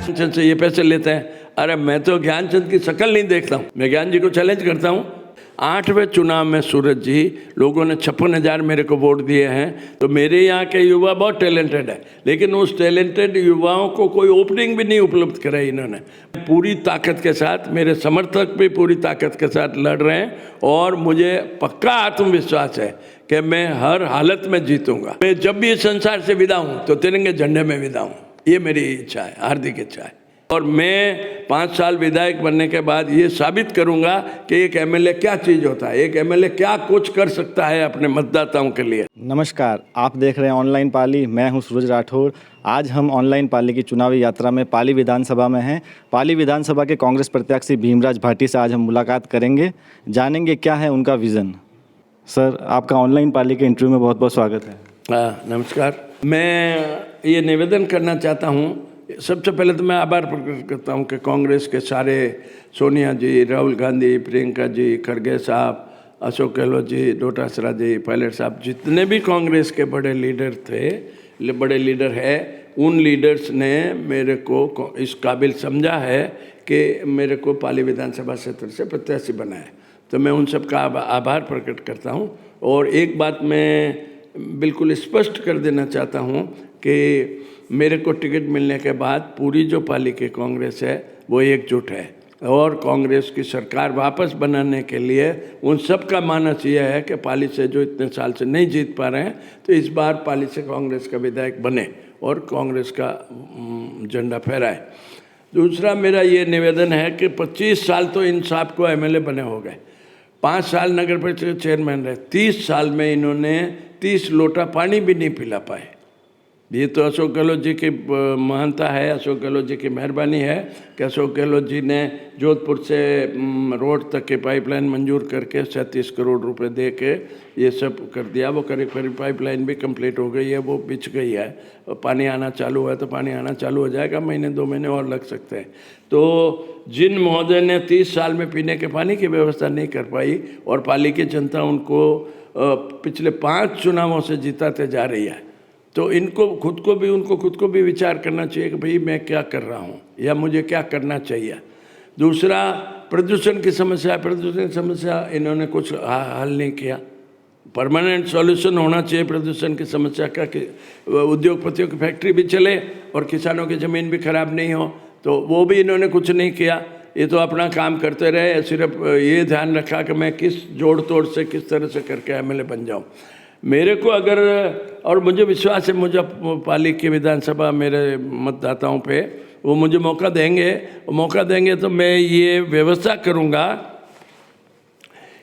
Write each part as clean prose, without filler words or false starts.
ज्ञानचंद से ये पैसे लेते हैं। अरे मैं तो ज्ञानचंद की शक्ल नहीं देखता हूँ, मैं ज्ञान जी को चैलेंज करता हूँ। 8वें चुनाव में सूरज जी लोगों ने 56,000 मेरे को वोट दिए हैं। तो मेरे यहाँ के युवा बहुत टैलेंटेड है, लेकिन उस टैलेंटेड युवाओं को कोई ओपनिंग भी नहीं उपलब्ध कराई इन्होंने। पूरी ताकत के साथ, मेरे समर्थक भी पूरी ताकत के साथ लड़ रहे हैं और मुझे पक्का आत्मविश्वास है कि मैं हर हालत में जीतूंगा। मैं जब भी इस संसार से विदा हूँ तो तिरंगे झंडे में विदा हूँ, ये मेरी इच्छा है, हार्दिक इच्छा है। और मैं 5 साल विधायक बनने के बाद ये साबित करूंगा कि एक एमएलए क्या चीज़ होता है, एक एमएलए क्या कुछ कर सकता है अपने मतदाताओं के लिए। नमस्कार, आप देख रहे हैं ऑनलाइन पाली। मैं हूं सूरज राठौर। आज हम ऑनलाइन पाली की चुनावी यात्रा में पाली विधानसभा में हैं। पाली विधानसभा के कांग्रेस प्रत्याशी भीमराज भाटी से आज हम मुलाकात करेंगे, जानेंगे क्या है उनका विज़न। सर, आपका ऑनलाइन पाली के इंटरव्यू में बहुत बहुत स्वागत है। नमस्कार। मैं ये निवेदन करना चाहता हूँ, सबसे पहले तो मैं आभार प्रकट करता हूँ कि कांग्रेस के सारे, सोनिया जी, राहुल गांधी, प्रियंका जी, खड़गे साहब, अशोक गहलोत जी, डोटासरा जी, पायलट साहब, जितने भी कांग्रेस के बड़े लीडर थे, बड़े लीडर है, उन लीडर्स ने मेरे को इस काबिल समझा है कि मेरे को पाली विधानसभा क्षेत्र से प्रत्याशी बनाए। तो मैं उन सब का आभार प्रकट करता हूँ। और एक बात मैं बिल्कुल स्पष्ट कर देना चाहता हूँ कि मेरे को टिकट मिलने के बाद पूरी जो पाली की कांग्रेस है वो एकजुट है और कांग्रेस की सरकार वापस बनाने के लिए उन सब का मानस यह है कि पाली से जो इतने साल से नहीं जीत पा रहे हैं, तो इस बार पाली से कांग्रेस का विधायक बने और कांग्रेस का झंडा फहराए। दूसरा मेरा ये निवेदन है कि 25 साल तो इन साहब को एमएलए बने हो गए, 5 साल नगर परिषद चेयरमैन रहे, 30 साल में इन्होंने 30 लोटा पानी भी नहीं पिला पाए। ये तो अशोक गहलोत जी की महानता है, अशोक गहलोत जी की मेहरबानी है कि अशोक गहलोत जी ने जोधपुर से रोड तक के पाइपलाइन मंजूर करके 37 करोड़ रुपए दे के ये सब कर दिया। वो करीब करीब पाइपलाइन भी कंप्लीट हो गई है, वो बिछ गई है, पानी आना चालू है, तो पानी आना चालू हो जाएगा, महीने 2 महीने और लग सकते हैं। तो जिन महोदय ने 30 साल में पीने के पानी की व्यवस्था नहीं कर पाई और पाली की जनता उनको पिछले 5 चुनावों से जिताते जा रही है, तो इनको उनको खुद को भी विचार करना चाहिए कि भाई मैं क्या कर रहा हूँ या मुझे क्या करना चाहिए। दूसरा, प्रदूषण की समस्या, प्रदूषण की समस्या इन्होंने कुछ हल नहीं किया। परमानेंट सॉल्यूशन होना चाहिए प्रदूषण की समस्या का कि उद्योगपतियों की फैक्ट्री भी चले और किसानों की ज़मीन भी खराब नहीं हो, तो वो भी इन्होंने कुछ नहीं किया। ये तो अपना काम करते रहे, सिर्फ ये ध्यान रखा कि मैं किस जोड़ तोड़ से किस तरह से करके एमएलए बन जाऊँ। मेरे को अगर, और मुझे विश्वास है मुझे पाली की विधानसभा मेरे मतदाताओं पे वो मुझे मौका देंगे तो मैं ये व्यवस्था करूँगा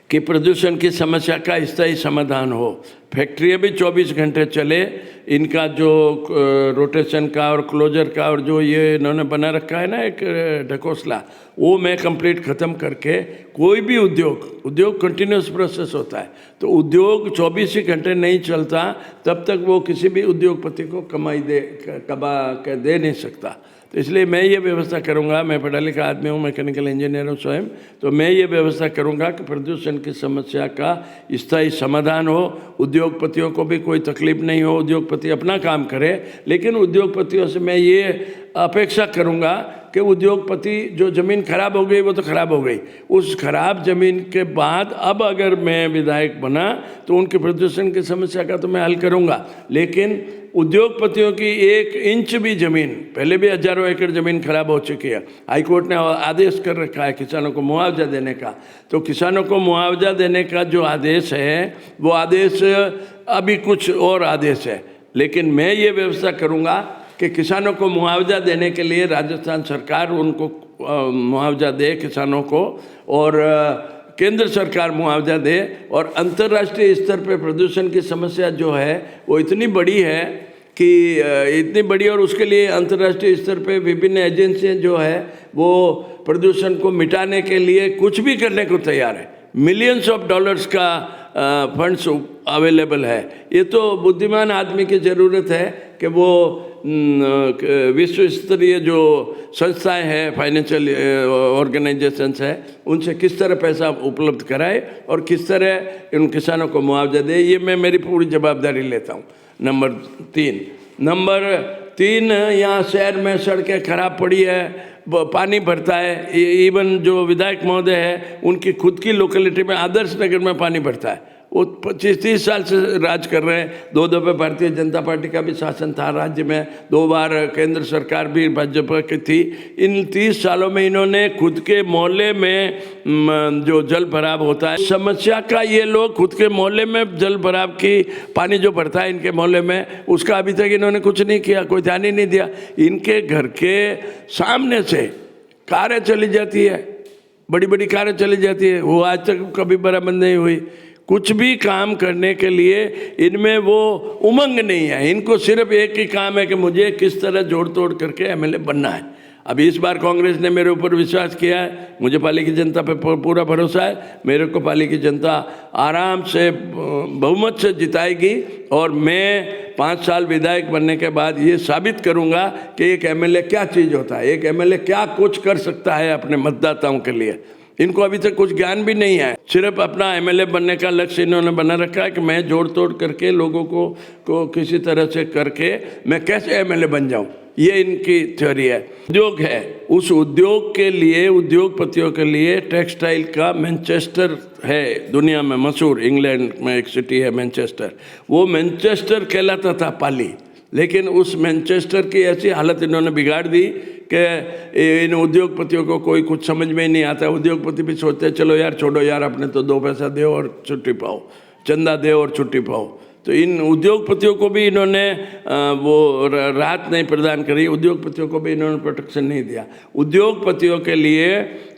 कि प्रदूषण की समस्या का स्थायी समाधान हो। फैक्ट्रियाँ भी 24 घंटे चले, इनका जो रोटेशन का और क्लोजर का और जो ये इन्होंने बना रखा है ना एक ढकोसला, वो मैं कंप्लीट ख़त्म करके कोई भी उद्योग कंटिन्यूस प्रोसेस होता है, तो उद्योग 24 ही घंटे नहीं चलता तब तक वो किसी भी उद्योगपति को कमा के दे नहीं सकता। तो इसलिए मैं ये व्यवस्था करूँगा, मैं पढ़ा लिखा आदमी हूँ, मैकेनिकल इंजीनियर हूँ स्वयं, तो मैं ये व्यवस्था करूँगा कि प्रदूषण की समस्या का स्थायी समाधान हो, उद्योगपतियों को भी कोई तकलीफ नहीं हो, उद्योगपति अपना काम करे। लेकिन उद्योगपतियों से मैं ये अपेक्षा करूँगा कि उद्योगपति, जो ज़मीन खराब हो गई वो तो खराब हो गई, उस खराब ज़मीन के बाद अब अगर मैं विधायक बना तो उनके प्रदूषण की समस्या का तो मैं हल करूँगा। लेकिन उद्योगपतियों की 1 इंच भी ज़मीन, पहले भी हज़ारों एकड़ ज़मीन खराब हो चुकी है, हाईकोर्ट ने आदेश कर रखा है किसानों को मुआवजा देने का, तो किसानों को मुआवजा देने का जो आदेश है वो आदेश अभी कुछ और आदेश है। लेकिन मैं ये व्यवस्था करूँगा कि किसानों को मुआवजा देने के लिए राजस्थान सरकार उनको मुआवजा दे किसानों को, और केंद्र सरकार मुआवजा दे, और अंतर्राष्ट्रीय स्तर पर प्रदूषण की समस्या जो है वो इतनी बड़ी है और उसके लिए अंतर्राष्ट्रीय स्तर पे विभिन्न एजेंसियां जो है वो प्रदूषण को मिटाने के लिए कुछ भी करने को तैयार है। मिलियंस ऑफ डॉलर्स का फंड्स अवेलेबल है। ये तो बुद्धिमान आदमी की ज़रूरत है कि वो विश्व स्तरीय जो संस्थाएं हैं, फाइनेंशियल ऑर्गेनाइजेशंस है, उनसे किस तरह पैसा उपलब्ध कराए और किस तरह इन किसानों को मुआवजा दे, ये मैं मेरी पूरी जवाबदारी लेता हूँ। नंबर 3 3 यहाँ शहर में सड़कें खराब पड़ी है, पानी भरता है। इवन जो विधायक महोदय है उनकी खुद की लोकेलिटी में आदर्श नगर में पानी भरता है। वो 25-30 साल से राज कर रहे हैं। 2 दफे भारतीय जनता पार्टी का भी शासन था राज्य में, 2 बार केंद्र सरकार भी भाजपा की थी। इन 30 सालों में इन्होंने खुद के मोहल्ले में जो जल भराव होता है समस्या का, ये लोग खुद के मोहल्ले में जल भराव की पानी जो भरता है इनके मोहल्ले में, उसका अभी तक इन्होंने कुछ नहीं किया, कोई ध्यान ही नहीं दिया। इनके घर के सामने से कारें चली जाती है, बड़ी बड़ी कारें चली जाती है, वो आज तक कभी बराबर नहीं हुई। कुछ भी काम करने के लिए इनमें वो उमंग नहीं है। इनको सिर्फ एक ही काम है कि मुझे किस तरह जोड़ तोड़ करके एमएलए बनना है। अभी इस बार कांग्रेस ने मेरे ऊपर विश्वास किया है, मुझे पाली की जनता पे पूरा भरोसा है। मेरे को पाली की जनता आराम से बहुमत से जिताएगी और मैं 5 साल विधायक बनने के बाद ये साबित करूंगा कि एक एमएलए क्या चीज़ होता है, एक एमएलए क्या कुछ कर सकता है अपने मतदाताओं के लिए। इनको अभी तक कुछ ज्ञान भी नहीं है, सिर्फ अपना एमएलए बनने का लक्ष्य इन्होंने बना रखा है कि मैं जोड़ तोड़ करके लोगों को किसी तरह से करके मैं कैसे एमएलए बन जाऊं, ये इनकी थ्योरी है। उद्योग है, उस उद्योग के लिए, उद्योगपतियों के लिए टेक्सटाइल का मैनचेस्टर है दुनिया में मशहूर। इंग्लैंड में एक सिटी है मैनचेस्टर, वो मैनचेस्टर कहलाता था पाली, लेकिन उस मैनचेस्टर की ऐसी हालत इन्होंने बिगाड़ दी कि इन उद्योगपतियों को कोई कुछ समझ में ही नहीं आता। उद्योगपति भी सोचते हैं चलो यार छोड़ो यार, अपने तो 2 पैसा दो और छुट्टी पाओ, चंदा दो और छुट्टी पाओ। तो इन उद्योगपतियों को भी इन्होंने वो राहत नहीं प्रदान करी, उद्योगपतियों को भी इन्होंने प्रोटेक्शन नहीं दिया। उद्योगपतियों के लिए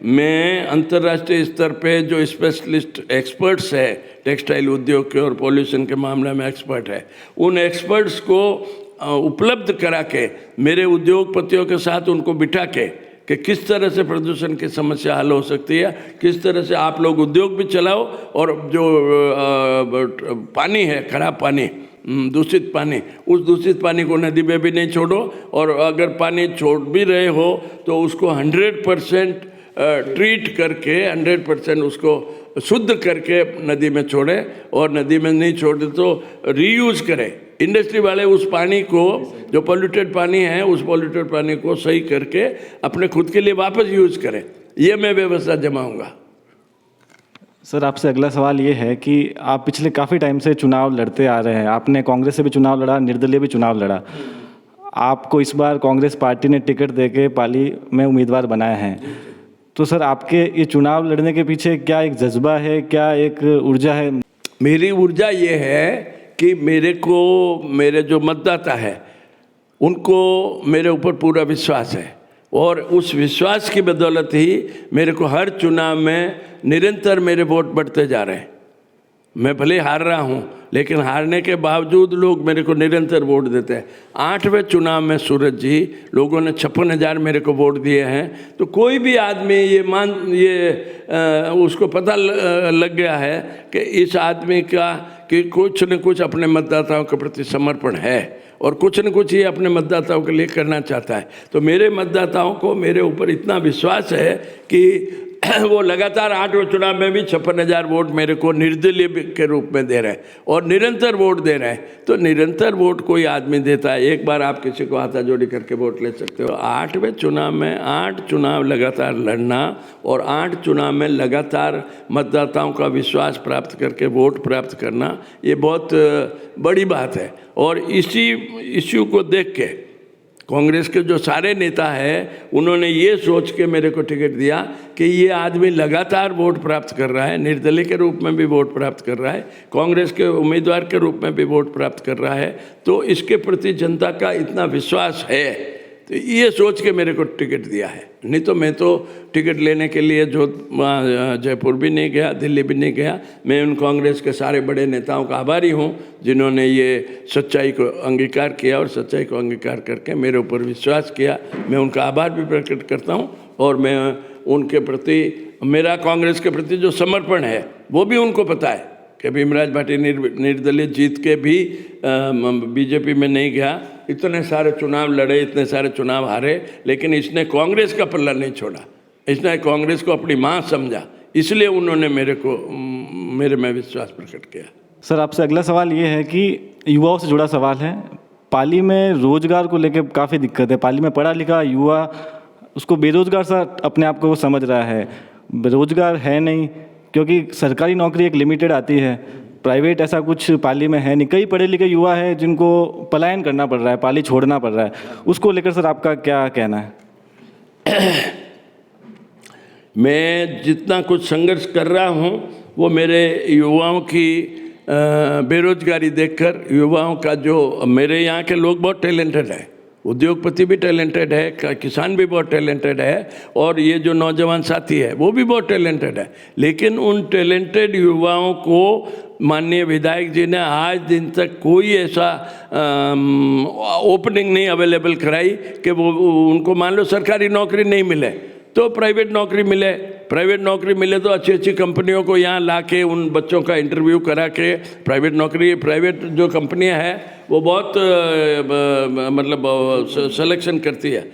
मैं अंतर्राष्ट्रीय स्तर पे जो स्पेशलिस्ट एक्सपर्ट्स है टेक्सटाइल उद्योग के और पॉल्यूशन के मामले में एक्सपर्ट है, उन एक्सपर्ट्स को उपलब्ध करा के मेरे उद्योगपतियों के साथ उनको बिठा के कि किस तरह से प्रदूषण की समस्या हल हो सकती है, किस तरह से आप लोग उद्योग भी चलाओ और जो पानी है खराब पानी, दूषित पानी, उस दूषित पानी को नदी में भी नहीं छोड़ो, और अगर पानी छोड़ भी रहे हो तो उसको 100% ट्रीट करके 100% उसको शुद्ध करके नदी में छोड़े, और नदी में नहीं छोड़े तो रीयूज़ करें। इंडस्ट्री वाले उस पानी को, जो पोल्यूटेड पानी है, उस पोल्यूटेड पानी को सही करके अपने खुद के लिए वापस यूज़ करें। ये मैं व्यवस्था जमाऊंगा। सर, आपसे अगला सवाल ये है कि आप पिछले काफ़ी टाइम से चुनाव लड़ते आ रहे हैं, आपने कांग्रेस से भी चुनाव लड़ा, निर्दलीय भी चुनाव लड़ा। आपको इस बार कांग्रेस पार्टी ने टिकट देके पाली में उम्मीदवार बनाया है, तो सर आपके ये चुनाव लड़ने के पीछे क्या एक जज्बा है, क्या एक ऊर्जा है? मेरी ऊर्जा ये है कि मेरे जो मतदाता है उनको मेरे ऊपर पूरा विश्वास है, और उस विश्वास की बदौलत ही मेरे को हर चुनाव में निरंतर मेरे वोट बढ़ते जा रहे हैं। मैं भले हार रहा हूँ, लेकिन हारने के बावजूद लोग मेरे को निरंतर वोट देते हैं। 8वें चुनाव में सूरज जी लोगों ने 56,000 मेरे को वोट दिए हैं। तो कोई भी आदमी उसको पता लग गया है कि इस आदमी का कि कुछ न कुछ अपने मतदाताओं के प्रति समर्पण है, और कुछ न कुछ ये अपने मतदाताओं के लिए करना चाहता है। तो मेरे मतदाताओं को मेरे ऊपर इतना विश्वास है कि वो लगातार 8वें चुनाव में भी 56,000 वोट मेरे को निर्दलीय के रूप में दे रहे हैं, और निरंतर वोट दे रहे हैं। तो निरंतर वोट कोई आदमी देता है, एक बार आप किसी को हाथाजोड़ी करके वोट ले सकते हो। 8वें चुनाव में 8 चुनाव लगातार लड़ना और 8 चुनाव में लगातार मतदाताओं का विश्वास प्राप्त करके वोट प्राप्त करना, ये बहुत बड़ी बात है। और इसी इश्यू को देख के कांग्रेस के जो सारे नेता हैं उन्होंने ये सोच के मेरे को टिकट दिया कि ये आदमी लगातार वोट प्राप्त कर रहा है, निर्दलीय के रूप में भी वोट प्राप्त कर रहा है, कांग्रेस के उम्मीदवार के रूप में भी वोट प्राप्त कर रहा है, तो इसके प्रति जनता का इतना विश्वास है, तो ये सोच के मेरे को टिकट दिया है। नहीं तो मैं तो टिकट लेने के लिए जयपुर भी नहीं गया, दिल्ली भी नहीं गया। मैं उन कांग्रेस के सारे बड़े नेताओं का आभारी हूँ जिन्होंने ये सच्चाई को अंगीकार किया और सच्चाई को अंगीकार करके मेरे ऊपर विश्वास किया। मैं उनका आभार भी प्रकट करता हूँ, और मैं उनके प्रति, मेरा कांग्रेस के प्रति जो समर्पण है वो भी उनको पता है कि भीमराज भाटी निर्दलीय जीत के भी बीजेपी में नहीं गया। इतने सारे चुनाव लड़े, इतने सारे चुनाव हारे, लेकिन इसने कांग्रेस का पल्ला नहीं छोड़ा, इसने कांग्रेस को अपनी माँ समझा, इसलिए उन्होंने मेरे में विश्वास प्रकट किया। सर, आपसे अगला सवाल ये है कि युवाओं से जुड़ा सवाल है। पाली में रोजगार को लेकर काफ़ी दिक्कत है। पाली में पढ़ा लिखा युवा उसको बेरोजगार सा अपने आप को वो समझ रहा है, रोजगार है नहीं, क्योंकि सरकारी नौकरी एक लिमिटेड आती है, प्राइवेट ऐसा कुछ पाली में है नहीं। कई पढ़े लिखे युवा है जिनको पलायन करना पड़ रहा है, पाली छोड़ना पड़ रहा है, उसको लेकर सर आपका क्या कहना है? मैं जितना कुछ संघर्ष कर रहा हूँ वो मेरे युवाओं की बेरोजगारी देखकर, युवाओं का जो, मेरे यहाँ के लोग बहुत टैलेंटेड है, उद्योगपति भी टैलेंटेड है, किसान भी बहुत टैलेंटेड है, और ये जो नौजवान साथी है वो भी बहुत टैलेंटेड है। लेकिन उन टैलेंटेड युवाओं को माननीय विधायक जी ने आज दिन तक कोई ऐसा ओपनिंग नहीं अवेलेबल कराई कि वो उनको, मान लो सरकारी नौकरी नहीं मिले तो प्राइवेट नौकरी मिले, प्राइवेट नौकरी मिले तो अच्छी अच्छी कंपनियों को यहाँ ला के उन बच्चों का इंटरव्यू करा के प्राइवेट नौकरी, प्राइवेट जो कंपनियाँ हैं वो बहुत मतलब सिलेक्शन करती है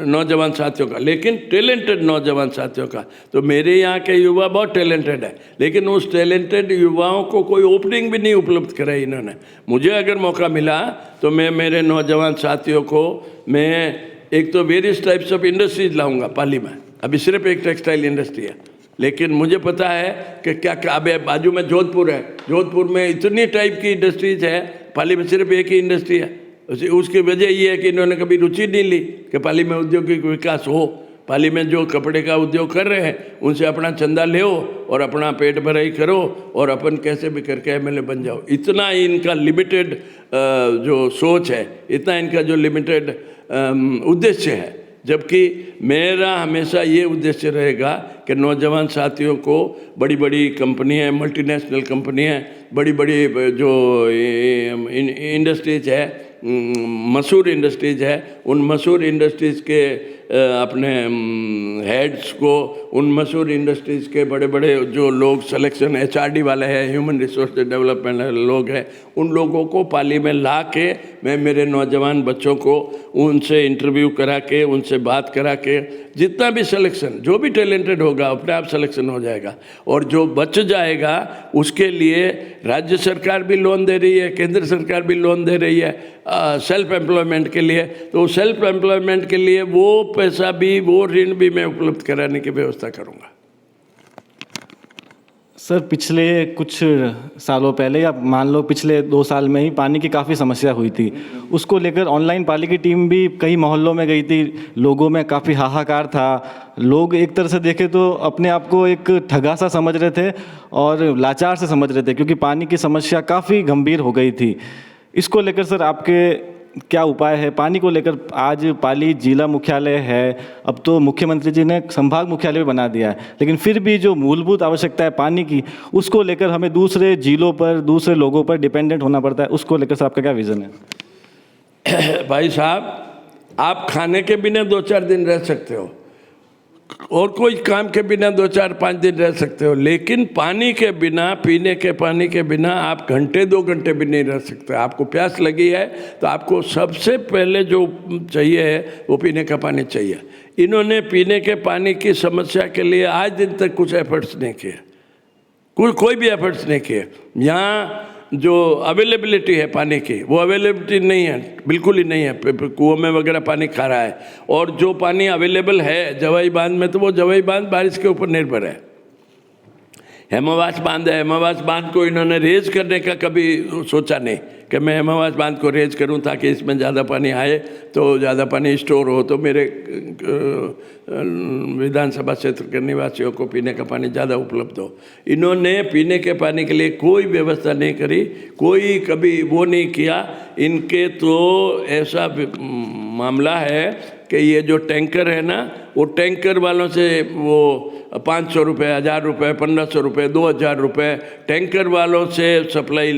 नौजवान साथियों का, लेकिन टैलेंटेड नौजवान साथियों का। तो मेरे यहाँ के युवा बहुत टैलेंटेड है, लेकिन उस टैलेंटेड युवाओं को कोई ओपनिंग भी नहीं उपलब्ध कराई इन्होंने। मुझे अगर मौका मिला तो मैं मेरे नौजवान साथियों को, मैं एक तो वेरियस टाइप्स ऑफ इंडस्ट्रीज लाऊंगा पाली में। अभी सिर्फ एक टेक्सटाइल इंडस्ट्री है, लेकिन मुझे पता है कि क्या क्या, अभी बाजू में जोधपुर है, जोधपुर में इतनी टाइप की इंडस्ट्रीज है, पाली में सिर्फ एक ही इंडस्ट्री है। उसकी वजह ये है कि इन्होंने कभी रुचि नहीं ली कि पाली में औद्योगिक विकास हो। पाली में जो कपड़े का उद्योग कर रहे हैं उनसे अपना चंदा ले और अपना पेट भराई करो और अपन कैसे भी करके एमएलए बन जाओ। इतना इनका लिमिटेड जो सोच है, इतना इनका जो लिमिटेड उद्देश्य है। जबकि मेरा हमेशा ये उद्देश्य रहेगा कि नौजवान साथियों को बड़ी बड़ी कंपनियाँ, मल्टीनेशनल कंपनियाँ, बड़ी बड़ी जो इंडस्ट्रीज है, मशहूर इंडस्ट्रीज है, उन मशहूर इंडस्ट्रीज़ के अपने हेड्स को, उन मशहूर इंडस्ट्रीज़ के बड़े बड़े जो लोग सिलेक्शन एचआरडी वाले हैं, ह्यूमन रिसोर्स डेवलपमेंट लोग हैं, उन लोगों को पाली में ला के मैं मेरे नौजवान बच्चों को उनसे इंटरव्यू करा के, उनसे बात करा के, जितना भी सिलेक्शन, जो भी टैलेंटेड होगा अपने आप सिलेक्शन हो जाएगा। और जो बच जाएगा उसके लिए राज्य सरकार भी लोन दे रही है, केंद्र सरकार भी लोन दे रही है सेल्फ एम्प्लॉयमेंट के लिए। तो सेल्फ एम्प्लॉयमेंट के लिए वो पैसा भी, वो ऋण भी मैं उपलब्ध कराने की व्यवस्था करूँगा। सर पिछले कुछ सालों पहले, या मान लो पिछले 2 साल में ही पानी की काफ़ी समस्या हुई थी, उसको लेकर ऑनलाइन पाली की टीम भी कई मोहल्लों में गई थी, लोगों में काफ़ी हाहाकार था। लोग एक तरह से देखे तो अपने आप को एक ठगा सा समझ रहे थे और लाचार से समझ रहे थे, क्योंकि पानी की समस्या काफ़ी गंभीर हो गई थी। इसको लेकर सर आपके क्या उपाय है? पानी को लेकर आज पाली जिला मुख्यालय है, अब तो मुख्यमंत्री जी ने संभाग मुख्यालय भी बना दिया है, लेकिन फिर भी जो मूलभूत आवश्यकता है पानी की, उसको लेकर हमें दूसरे जिलों पर, दूसरे लोगों पर डिपेंडेंट होना पड़ता है। उसको लेकर आपका क्या विज़न है? भाई साहब, आप खाने के बिना 2-4 दिन रह सकते हो और कोई काम के बिना 2-4-5 दिन रह सकते हो, लेकिन पानी के बिना, पीने के पानी के बिना आप घंटे 2 घंटे भी नहीं रह सकते। आपको प्यास लगी है तो आपको सबसे पहले जो चाहिए है वो पीने का पानी चाहिए। इन्होंने पीने के पानी की समस्या के लिए आज दिन तक कुछ एफर्ट्स नहीं किए, कोई भी एफर्ट्स नहीं किए। यहाँ जो अवेलेबिलिटी है पानी की, वो अवेलेबिलिटी नहीं है, बिल्कुल ही नहीं है। कुओं में वगैरह पानी खा रहा है, और जो पानी अवेलेबल है जवाई बांध में, तो वो जवाई बांध बारिश के ऊपर निर्भर है। हेमावास बांध है, हेमावास बांध को इन्होंने रेज करने का कभी सोचा नहीं कि मैं हेमावास बांध को रेज करूं ताकि इसमें ज़्यादा पानी आए, तो ज़्यादा पानी स्टोर हो, तो मेरे विधानसभा क्षेत्र के निवासियों को पीने का पानी ज़्यादा उपलब्ध हो। इन्होंने पीने के पानी के लिए कोई व्यवस्था नहीं करी, कोई कभी वो नहीं किया। इनके तो ऐसा मामला है कि ये जो टैंकर है ना, वो टैंकर वालों से वो 500 रुपये, 1000 रुपये, 1500 रुपये, 2000 रुपये टैंकर वालों से सप्लाई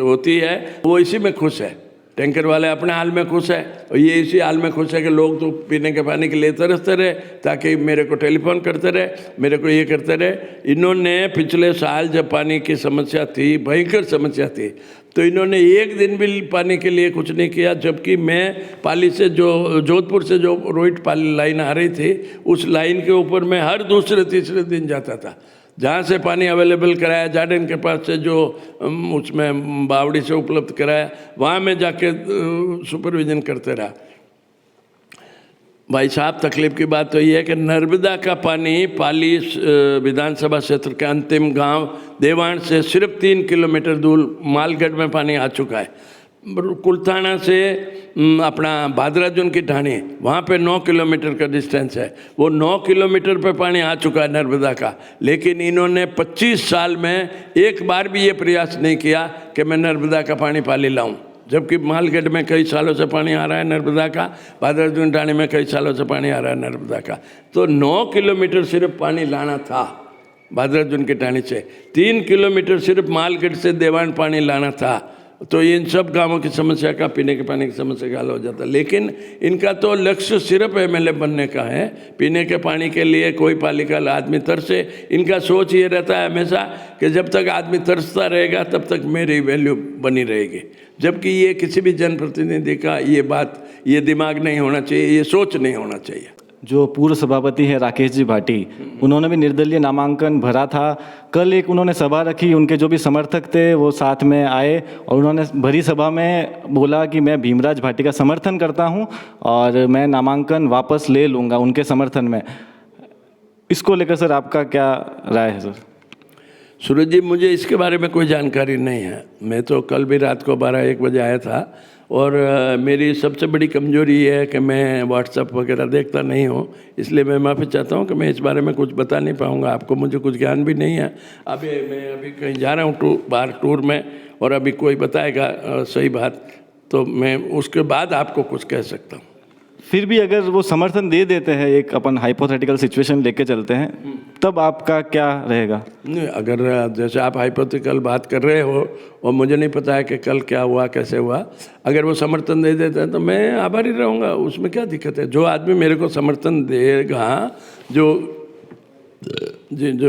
होती है। वो इसी में खुश है, टैंकर वाले अपने हाल में खुश है, और ये इसी हाल में खुश है कि लोग तो पीने के पानी के लिए तरसते रहे, ताकि मेरे को टेलीफोन करते रहे, मेरे को ये करते रहे। इन्होंने पिछले साल जब पानी की समस्या थी, भयंकर समस्या थी, तो इन्होंने एक दिन भी पानी के लिए कुछ नहीं किया। जबकि मैं पाली से, जो जोधपुर से जो रोहित पाली लाइन आ रही थी, उस लाइन के ऊपर मैं हर दूसरे तीसरे दिन जाता था। जहाँ से पानी अवेलेबल कराया, जार्डन के पास से जो उसमें बावड़ी से उपलब्ध कराया, वहाँ में जाके सुपरविजन करते रहा। भाई साहब, तकलीफ की बात तो ये है कि नर्मदा का पानी पाली विधानसभा क्षेत्र के अंतिम गांव देवान से सिर्फ 3 किलोमीटर दूर मालगढ़ में पानी आ चुका है। कुलथाना से अपना भादराजुन की ढाणी, वहाँ पे 9 किलोमीटर का डिस्टेंस है, वो 9 किलोमीटर पे पानी आ चुका है नर्मदा का। लेकिन इन्होंने 25 साल में एक बार भी ये प्रयास नहीं किया कि मैं नर्मदा का पानी पाली लाऊं, जबकि मालगढ़ में कई सालों से पानी आ रहा है नर्मदा का, भादराजुन ढाणी में कई सालों से पानी आ रहा है नर्मदा का। तो 9 किलोमीटर सिर्फ पानी लाना था भादराजुन की ढाणी से, 3 किलोमीटर सिर्फ मालगढ़ से देवान पानी लाना था, तो इन सब गांवों की समस्या का, पीने के पानी की समस्या का हल हो जाता। लेकिन इनका तो लक्ष्य सिर्फ एमएलए बनने का है, पीने के पानी के लिए कोई पालिका आदमी तरसे। इनका सोच ये रहता है हमेशा कि जब तक आदमी तरसता रहेगा तब तक मेरी वैल्यू बनी रहेगी, जबकि ये किसी भी जनप्रतिनिधि का ये बात, ये दिमाग नहीं होना चाहिए, ये सोच नहीं होना चाहिए। जो पूर्व सभापति हैं राकेश जी भाटी, उन्होंने भी निर्दलीय नामांकन भरा था। कल एक उन्होंने सभा रखी, उनके जो भी समर्थक थे वो साथ में आए और उन्होंने भरी सभा में बोला कि मैं भीमराज भाटी का समर्थन करता हूं और मैं नामांकन वापस ले लूँगा उनके समर्थन में। इसको लेकर सर आपका क्या राय है सर? सूरज जी, मुझे इसके बारे में कोई जानकारी नहीं है। मैं तो कल भी रात को 12-1 बजे आया था और मेरी सबसे बड़ी कमजोरी ये है कि मैं व्हाट्सएप वगैरह देखता नहीं हूँ, इसलिए मैं माफ़ी चाहता हूँ कि मैं इस बारे में कुछ बता नहीं पाऊँगा आपको। मुझे कुछ ज्ञान भी नहीं है। मैं कहीं जा रहा हूँ बाहर टूर में, और अभी कोई बताएगा सही बात तो मैं उसके बाद आपको कुछ कह सकता हूँ। फिर भी अगर वो समर्थन दे देते हैं, एक अपन हाइपोथेटिकल सिचुएशन लेके चलते हैं, तब आपका क्या रहेगा? नहीं, अगर जैसे आप हाइपोथेटिकल बात कर रहे हो और मुझे नहीं पता है कि कल क्या हुआ कैसे हुआ, अगर वो समर्थन दे देते हैं तो मैं आभारी रहूँगा, उसमें क्या दिक्कत है। जो आदमी मेरे को समर्थन देगा, जो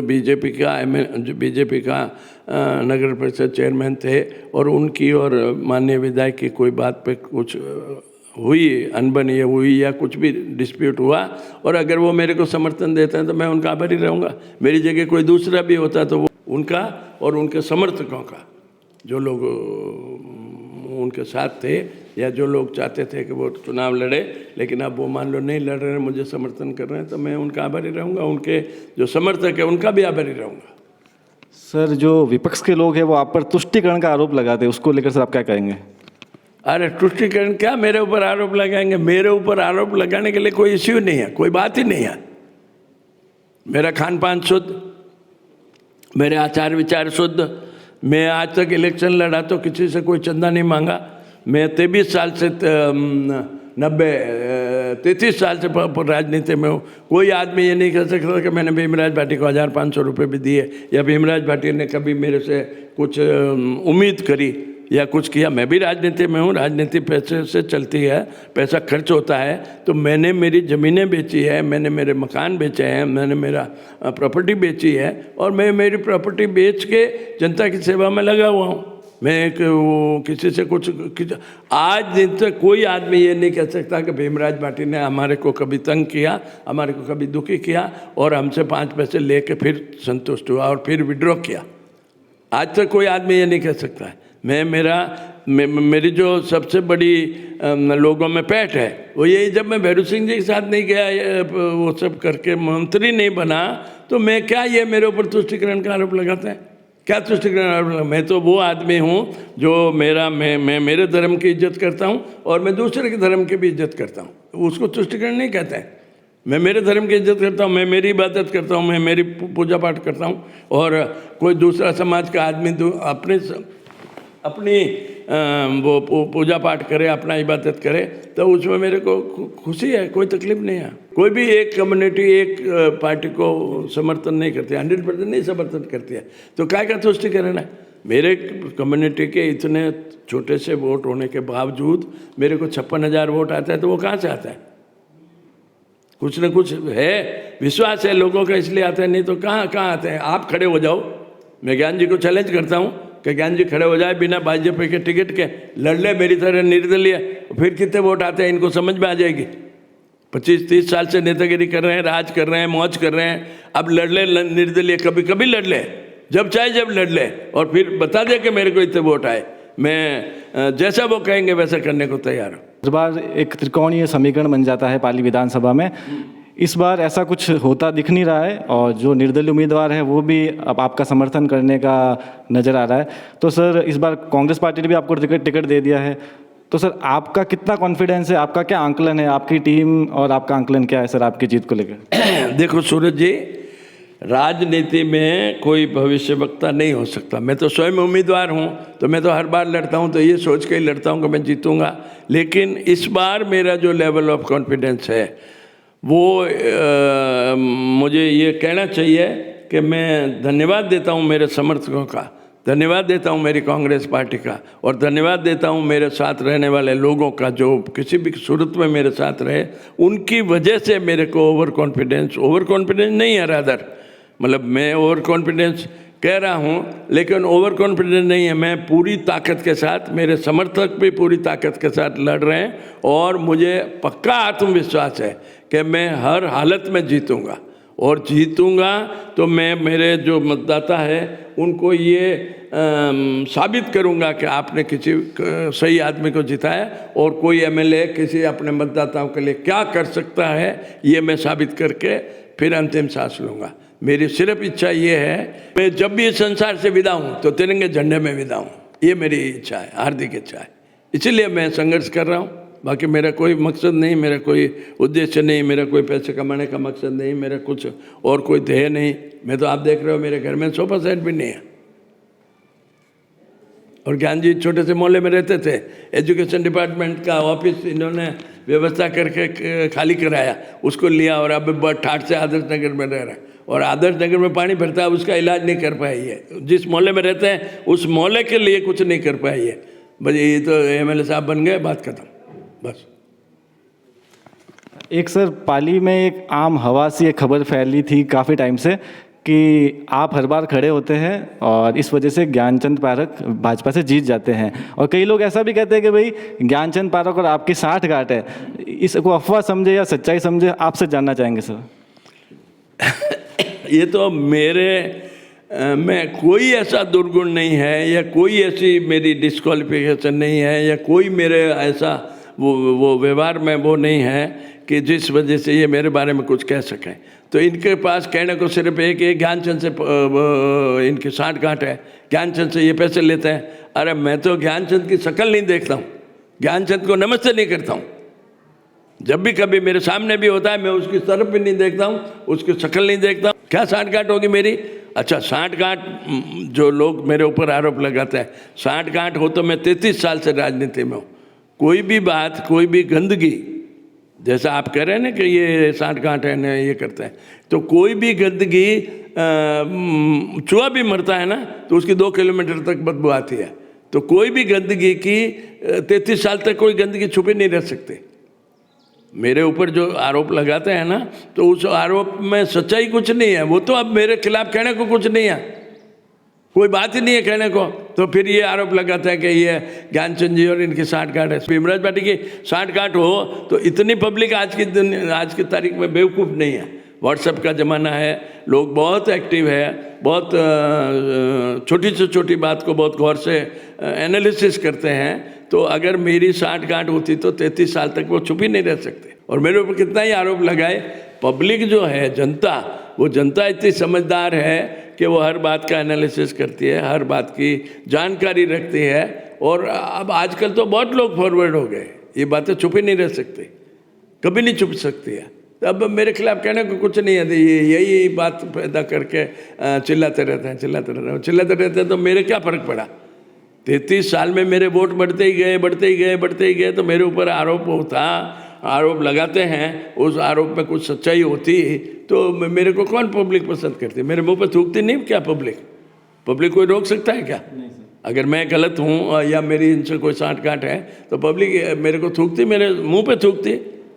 बीजेपी का नगर परिषद चेयरमैन थे और उनकी और माननीय विधायक की कोई बात पे कुछ हुई अनबन ये हुई या कुछ भी डिस्प्यूट हुआ, और अगर वो मेरे को समर्थन देते हैं तो मैं उनका आभारी रहूँगा। मेरी जगह कोई दूसरा भी होता तो वो उनका और उनके समर्थकों का, जो लोग उनके साथ थे या जो लोग चाहते थे कि वो चुनाव लड़े लेकिन अब वो मान लो नहीं लड़ रहे हैं, मुझे समर्थन कर रहे हैं, तो मैं उनका आभारी रहूँगा। उनके जो समर्थक है उनका भी आभारी रहूँगा। सर, जो विपक्ष के लोग हैं वो आप पर तुष्टिकरण का आरोप लगाते हैं, उसको लेकर सर आप क्या कहेंगे? अरे तुष्टिकरण क्या मेरे ऊपर आरोप लगाएंगे? मेरे ऊपर आरोप लगाने के लिए कोई इश्यू नहीं है, कोई बात ही नहीं है। मेरा खान पान शुद्ध, मेरे आचार विचार शुद्ध। मैं आज तक इलेक्शन लड़ा तो किसी से कोई चंदा नहीं मांगा। मैं 33 साल से 33 साल से राजनीति में हूँ। कोई आदमी ये नहीं कह सकता कि मैंने भीमराज भाटी को 1500 रुपये भी दिए या भीमराज भाटी ने कभी मेरे से कुछ उम्मीद करी या कुछ किया। मैं भी राजनीति में हूँ, राजनीति पैसे से चलती है, पैसा खर्च होता है। तो मैंने मेरी ज़मीनें बेची है, मैंने मेरे मकान बेचे हैं, मैंने मेरा प्रॉपर्टी बेची है और मैं मेरी प्रॉपर्टी बेच के जनता की सेवा में लगा हुआ हूँ। मैं किसी से कुछ आज दिन तक कोई आदमी ये नहीं कह सकता कि भीमराज भाटी ने हमारे को कभी तंग किया, हमारे को कभी दुखी किया और हमसे 5 पैसे लेके फिर संतुष्ट हुआ और फिर विड्रॉ किया। आज तक कोई आदमी ये नहीं कह सकता है। मेरी जो सबसे बड़ी लोगों में पैठ है वो यही, जब मैं भैरू सिंह जी के साथ नहीं गया, वो सब करके मंत्री नहीं बना, तो मैं क्या ये मेरे ऊपर तुष्टिकरण का आरोप लगाता है? क्या तुष्टिकरण आरोप? मैं तो वो आदमी हूँ जो मैं मेरे धर्म की इज्जत करता हूँ और मैं दूसरे के धर्म की भी इज्जत करता हूँ। उसको तुष्टिकरण नहीं कहते हैं। मैं मेरे धर्म की इज्जत करता हूँ, मैं मेरी इबादत करता हूँ, मैं मेरी पूजा पाठ करता हूँ, और कोई दूसरा समाज का आदमी अपनी वो पूजा पाठ करे, अपना इबादत करे, तो उसमें मेरे को खुशी है, कोई तकलीफ नहीं है। कोई भी एक कम्युनिटी एक पार्टी को समर्थन नहीं करती, 100% नहीं समर्थन करती है, तो काय का तुष्टिकरण है? मेरे कम्युनिटी के इतने छोटे से वोट होने के बावजूद मेरे को 56,000 वोट आता है, तो वो कहाँ से आता है? कुछ न कुछ है, विश्वास है लोगों का, इसलिए आता है, नहीं तो कहाँ आते हैं? आप खड़े हो जाओ, मैं ज्ञान जी को चैलेंज करता हूँ कि ज्ञान जी खड़े हो जाए बिना भाजपा के टिकट के, लड़ ले मेरी तरह निर्दलीय, फिर कितने वोट आते हैं इनको समझ में आ जाएगी। 25-30 साल से नेतागिरी कर रहे हैं, राज कर रहे हैं, मौज कर रहे हैं। अब लड़ ले निर्दलीय, कभी कभी लड़ ले, जब चाहे जब लड़ ले, और फिर बता दे कि मेरे को इतने वोट आए। मैं जैसा वो कहेंगे वैसा करने को तैयार हूँ। इस बार एक त्रिकोणीय समीकरण बन जाता है पाली विधानसभा में। इस बार ऐसा कुछ होता दिख नहीं रहा है और जो निर्दलीय उम्मीदवार है वो भी अब आपका समर्थन करने का नज़र आ रहा है। तो सर इस बार कांग्रेस पार्टी ने भी आपको टिकट दे दिया है, तो सर आपका कितना कॉन्फिडेंस है, आपका क्या आंकलन है, आपकी टीम और आपका आंकलन क्या है सर आपकी जीत को लेकर? देखो सूरज जी, राजनीति में कोई भविष्यवक्ता नहीं हो सकता। मैं तो स्वयं उम्मीदवार हूँ, तो मैं तो हर बार लड़ता हूँ तो ये सोच के ही लड़ता हूँ कि मैं जीतूंगा। लेकिन इस बार मेरा जो लेवल ऑफ कॉन्फिडेंस है वो मुझे ये कहना चाहिए कि मैं धन्यवाद देता हूँ मेरे समर्थकों का, धन्यवाद देता हूँ मेरी कांग्रेस पार्टी का, और धन्यवाद देता हूँ मेरे साथ रहने वाले लोगों का जो किसी भी सूरत में मेरे साथ रहे। उनकी वजह से मेरे को ओवर कॉन्फिडेंस नहीं है, रादर मतलब मैं ओवर कॉन्फिडेंस कह रहा हूँ लेकिन ओवर कॉन्फिडेंस नहीं है। मैं पूरी ताकत के साथ, मेरे समर्थक भी पूरी ताकत के साथ लड़ रहे हैं और मुझे पक्का आत्मविश्वास है कि मैं हर हालत में जीतूंगा, और जीतूंगा तो मैं मेरे जो मतदाता है उनको ये साबित करूंगा कि आपने किसी सही आदमी को जिताया, और कोई एमएलए किसी अपने मतदाताओं के लिए क्या कर सकता है ये मैं साबित करके फिर अंतिम सांस लूँगा। मेरी सिर्फ इच्छा ये है, मैं जब भी इस संसार से विदा हूँ तो तिरंगे झंडे में विदा हूँ, ये मेरी इच्छा है, हार्दिक इच्छा है। इसीलिए मैं संघर्ष कर रहा हूँ। बाकी मेरा कोई मकसद नहीं, मेरा कोई उद्देश्य नहीं, मेरा कोई पैसे कमाने का मकसद नहीं, मेरा कुछ और कोई ध्येय नहीं। मैं तो आप देख रहे हो मेरे घर में सोफा सेट भी नहीं है। और ज्ञान जी छोटे से मोहल्ले में रहते थे, एजुकेशन डिपार्टमेंट का ऑफिस इन्होंने व्यवस्था करके खाली कराया, उसको लिया और अब बहुत ठाठ से आदर्श नगर में रह रहा है। और आदर्श नगर में पानी भरता है, उसका इलाज नहीं कर पाई है। जिस मोहल्ले में रहते हैं उस मोहल्ले के लिए कुछ नहीं कर पाई है। बस ये तो एमएलए साहब बन गए, बात खत्म बस। एक सर पाली में एक आम हवा सी एक खबर फैली थी काफ़ी टाइम से कि आप हर बार खड़े होते हैं और इस वजह से ज्ञानचंद पारख भाजपा से जीत जाते हैं, और कई लोग ऐसा भी कहते हैं कि भाई ज्ञानचंद पारख और आपकी साठगांठ है। इसको अफवाह समझे या सच्चाई समझे, आपसे जानना चाहेंगे सर। ये तो मैं कोई ऐसा दुर्गुण नहीं है या कोई ऐसी मेरी डिस्क्वालिफिकेशन नहीं है या कोई मेरे ऐसा वो व्यवहार में वो नहीं है कि जिस वजह से ये मेरे बारे में कुछ कह सकें। तो इनके पास कहने को सिर्फ एक ज्ञानचंद से इनकी साठगांठ है, ज्ञानचंद से ये पैसे लेते हैं। अरे मैं तो ज्ञानचंद की शक्ल नहीं देखता हूँ, ज्ञानचंद को नमस्ते नहीं करता हूँ। जब भी कभी मेरे सामने भी होता है मैं उसकी तरफ भी नहीं देखता हूँ, उसकी शक्ल नहीं देखता हूँ। क्या साठगांठ होगी मेरी? अच्छा, साठगांठ जो लोग मेरे ऊपर आरोप लगाते हैं, साठगांठ हो तो मैं 33 साल से राजनीति में हूँ। कोई भी बात, कोई भी गंदगी, जैसा आप कह रहे हैं ना कि ये साठगांठ है ना ये करते हैं, तो कोई भी गंदगी चूहा भी मरता है ना तो उसकी 2 किलोमीटर तक बदबू आती है। तो कोई भी गंदगी की 33 साल तक कोई गंदगी छुपी नहीं रह सकती। मेरे ऊपर जो आरोप लगाते हैं ना तो उस आरोप में सच्चाई कुछ नहीं है। वो तो अब मेरे खिलाफ कहने को कुछ नहीं है, कोई बात ही नहीं है कहने को। तो फिर ये आरोप लगाता है कि ये ज्ञानचंद जी और इनकी साठगांठ है। भीमराज पार्टी की साठगांठ हो तो इतनी पब्लिक आज की तारीख में बेवकूफ़ नहीं है। व्हाट्सएप का ज़माना है, लोग बहुत एक्टिव है, बहुत छोटी से छोटी बात को बहुत गौर से एनालिसिस करते हैं। तो अगर मेरी साठगांठ होती तो 33 साल तक वो छुपी नहीं रह सकते। और मेरे ऊपर कितना ही आरोप लगाए, पब्लिक जो है, जनता, वो जनता इतनी समझदार है कि वो हर बात का एनालिसिस करती है, हर बात की जानकारी रखती है। और अब आजकल तो बहुत लोग फॉरवर्ड हो गए, ये बातें छुपी नहीं रह सकती, कभी नहीं छुप सकती है। तो अब मेरे खिलाफ कहने को कुछ नहीं है, यही बात पैदा करके चिल्लाते रहते हैं। तो मेरे क्या फ़र्क पड़ा? 33 साल में मेरे वोट बढ़ते ही गए तो मेरे ऊपर आरोप लगाते हैं। उस आरोप में कुछ सच्चाई होती तो मेरे को कौन पब्लिक पसंद करती? मेरे मुंह पे थूकती नहीं क्या पब्लिक कोई रोक सकता है क्या? अगर मैं गलत हूँ या मेरी इनसे कोई साठगांठ है तो पब्लिक मेरे को थूकती, मेरे मुंह पे थूकती,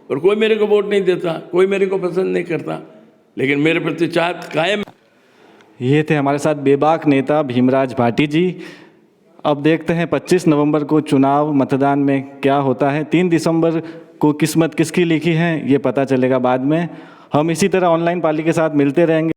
और कोई मेरे को वोट नहीं देता, कोई मेरे को पसंद नहीं करता, लेकिन मेरे प्रति चाहत कायम। ये थे हमारे साथ बेबाक नेता भीमराज भाटी जी। अब देखते हैं 25 नवंबर को चुनाव मतदान में क्या होता है। 3 दिसंबर को किस्मत किसकी लिखी है ये पता चलेगा बाद में। हम इसी तरह ऑनलाइन पाली के साथ मिलते रहेंगे।